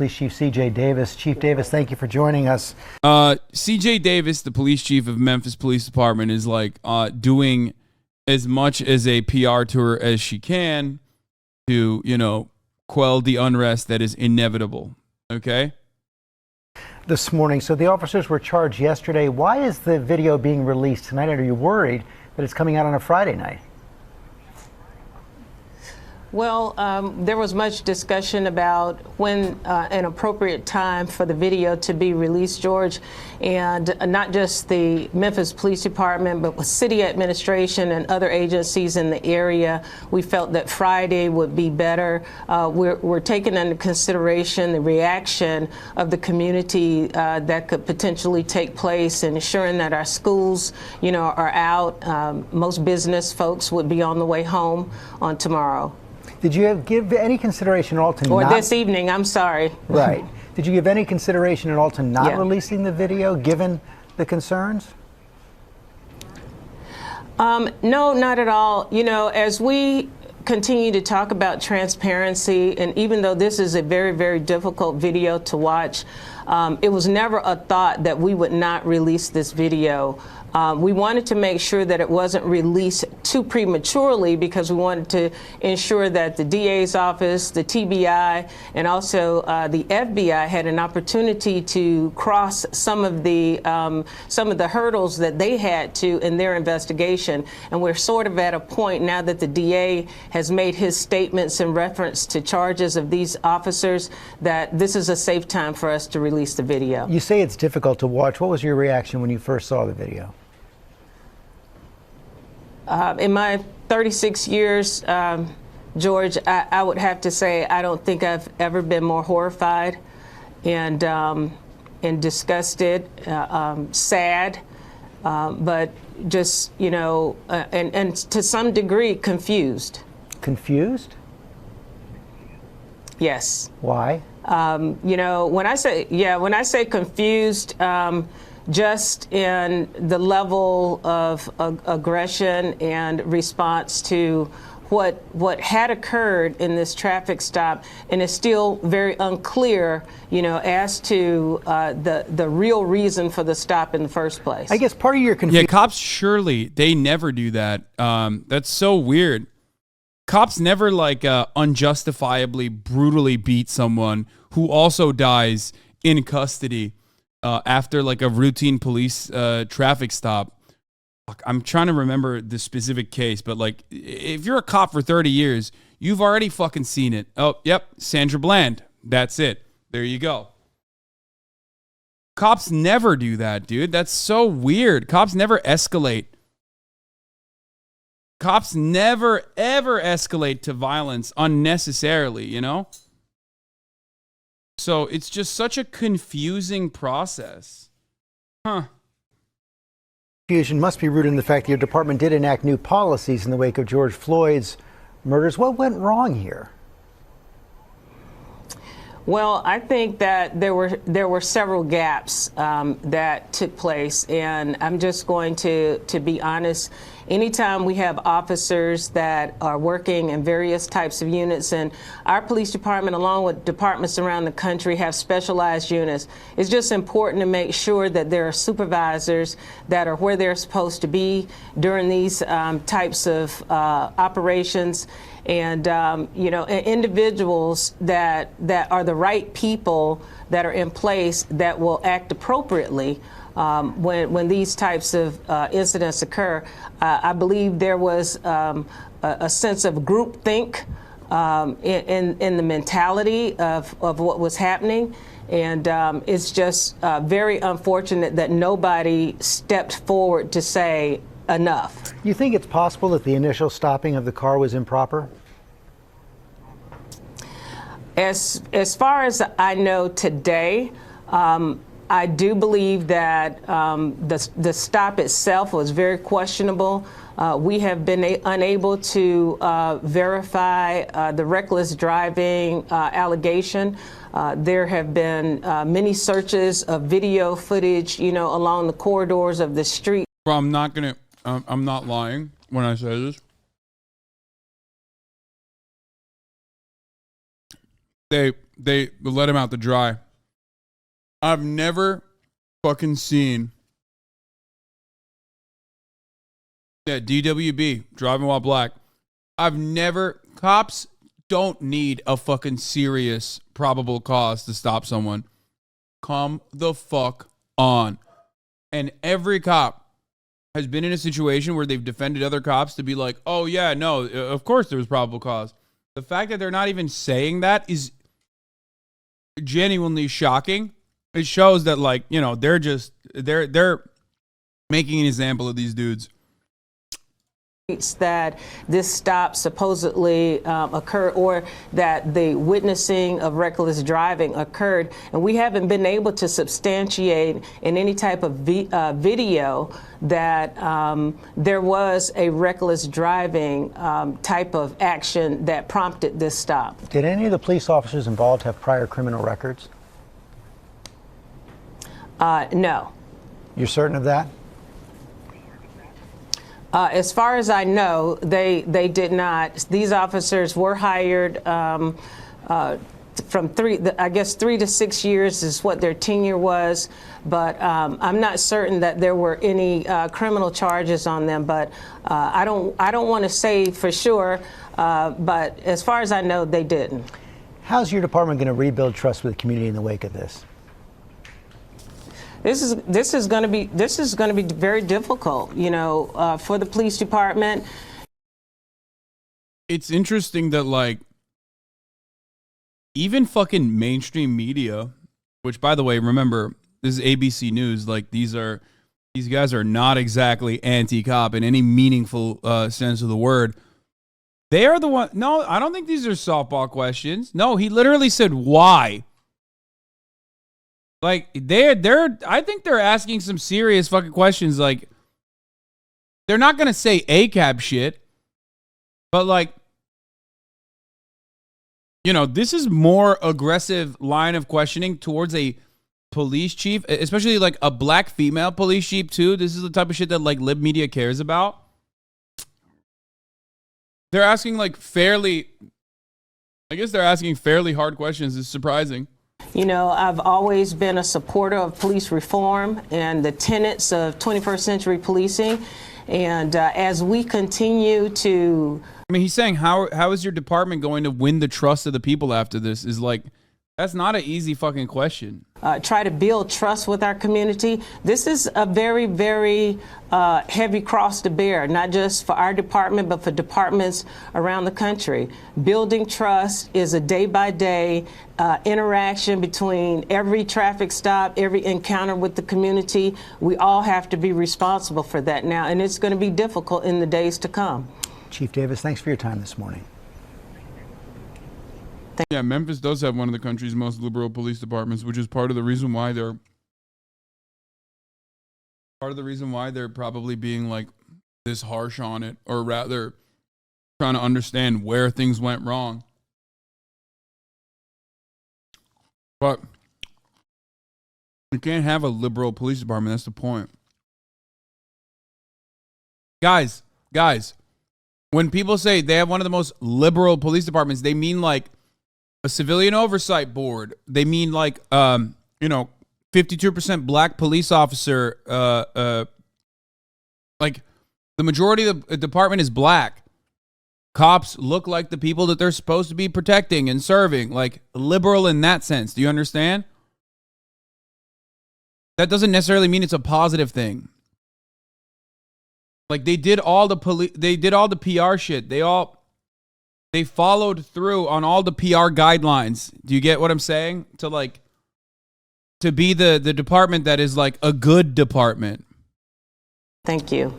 Police Chief C.J. Davis. Chief Davis, thank you for joining us. C.J. Davis, the police chief of Memphis Police Department, is doing as much as a PR tour as she can to, quell the unrest that is inevitable. Okay? This morning, so the officers were charged yesterday. Why is the video being released tonight? Are you worried that it's coming out on a Friday night? Well, there was much discussion about when an appropriate time for the video to be released, George, and not just the Memphis Police Department, but with city administration and other agencies in the area. We felt that Friday would be better. We're taking into consideration the reaction of the community that could potentially take place, and ensuring that our schools, are out. Most business folks would be on the way home on tomorrow. Did you give any consideration at all to not... this evening, I'm sorry. Right. Did you give any consideration at all to not releasing the video, given the concerns? No, not at all. As we continue to talk about transparency, and even though this is a very, very difficult video to watch, it was never a thought that we would not release this video. We wanted to make sure that it wasn't released too prematurely, because we wanted to ensure that the DA's office, the TBI, and also the FBI had an opportunity to cross some of the hurdles that they had to in their investigation. And we're sort of at a point now that the DA has made his statements in reference to charges of these officers that this is a safe time for us to release the video. You say it's difficult to watch. What was your reaction when you first saw the video? In my 36 years, George, I would have to say I don't think I've ever been more horrified and disgusted, sad, but just, and to some degree confused. Confused? Yes. Why? When I say confused, just in the level of aggression and response to what had occurred in this traffic stop, and it's still very unclear, as to the real reason for the stop in the first place. I guess part of your confusion. Yeah, cops they never do that. That's so weird. Cops never unjustifiably brutally beat someone who also dies in custody after a routine police traffic stop. I'm trying to remember the specific case, but if you're a cop for 30 years, you've already fucking seen it. Oh, yep, Sandra Bland. That's it. There you go. Cops never do that, dude. That's so weird. Cops never escalate. Cops never, ever escalate to violence unnecessarily, So it's just such a confusing process. Confusion must be rooted in the fact that your department did enact new policies in the wake of George Floyd's murders. What went wrong here? Well, I think that there were several gaps that took place, and I'm just going to be honest. Anytime we have officers that are working in various types of units, and our police department, along with departments around the country, have specialized units, it's just important to make sure that there are supervisors that are where they're supposed to be during these types of operations. And, individuals that are the right people that are in place that will act appropriately when these types of incidents occur. I believe there was a sense of groupthink in the mentality of what was happening. And it's just very unfortunate that nobody stepped forward to say enough. You think it's possible that the initial stopping of the car was improper? As far as I know today, I do believe that the stop itself was very questionable. We have been unable to verify the reckless driving allegation. There have been many searches of video footage, along the corridors of the street. Well, I'm not lying when I say this. they let him out to dry. I've never fucking seen DWB, driving while black. Cops don't need a fucking serious probable cause to stop someone. Come the fuck on. And every cop has been in a situation where they've defended other cops to be like, oh yeah, no, of course there was probable cause. The fact that they're not even saying that is genuinely shocking. It shows that, like, you know, they're making an example of these dudes. That this stop supposedly occurred, or that the witnessing of reckless driving occurred, and we haven't been able to substantiate in any type of video that there was a reckless driving type of action that prompted this stop. Did any of the police officers involved have prior criminal records? No. You're certain of that? As far as I know, they did not. These officers were hired from 3 to 6 years is what their tenure was. But I'm not certain that there were any criminal charges on them. But I don't want to say for sure. But as far as I know, they didn't. How's your department going to rebuild trust with the community in the wake of this? This is going to be very difficult, you know, for the police department. It's interesting that, like, even fucking mainstream media, which, by the way, remember, this is ABC News. Like, these guys are not exactly anti-cop in any meaningful sense of the word. They are the one. No, I don't think these are softball questions. No, he literally said why. Like, I think they're asking some serious fucking questions. Like, they're not going to say ACAB shit, but, like, you know, this is more aggressive line of questioning towards a police chief, especially, like, a black female police chief, too. This is the type of shit that, like, lib media cares about. They're asking, like, fairly hard questions. It's surprising. You know, I've always been a supporter of police reform and the tenets of 21st century policing. And as we continue to... I mean, he's saying, how is your department going to win the trust of the people after this? Is like, that's not an easy fucking question. Try to build trust with our community. This is a very, very heavy cross to bear, not just for our department, but for departments around the country. Building trust is a day-by-day interaction between every traffic stop, every encounter with the community. We all have to be responsible for that now, and it's going to be difficult in the days to come. Chief Davis, thanks for your time this morning. Yeah, Memphis does have one of the country's most liberal police departments, which is part of the reason why they're probably being, like, this harsh on it, or rather trying to understand where things went wrong. But you can't have a liberal police department. That's the point. Guys, when people say they have one of the most liberal police departments, they mean, like, a civilian oversight board. They mean, like, 52% black police officer. Like, the majority of the department is black. Cops look like the people that they're supposed to be protecting and serving. Like, liberal in that sense. Do you understand? That doesn't necessarily mean it's a positive thing. Like, they did all the PR shit. They followed through on all the PR guidelines. Do you get what I'm saying? To be the department that is, like, a good department. Thank you.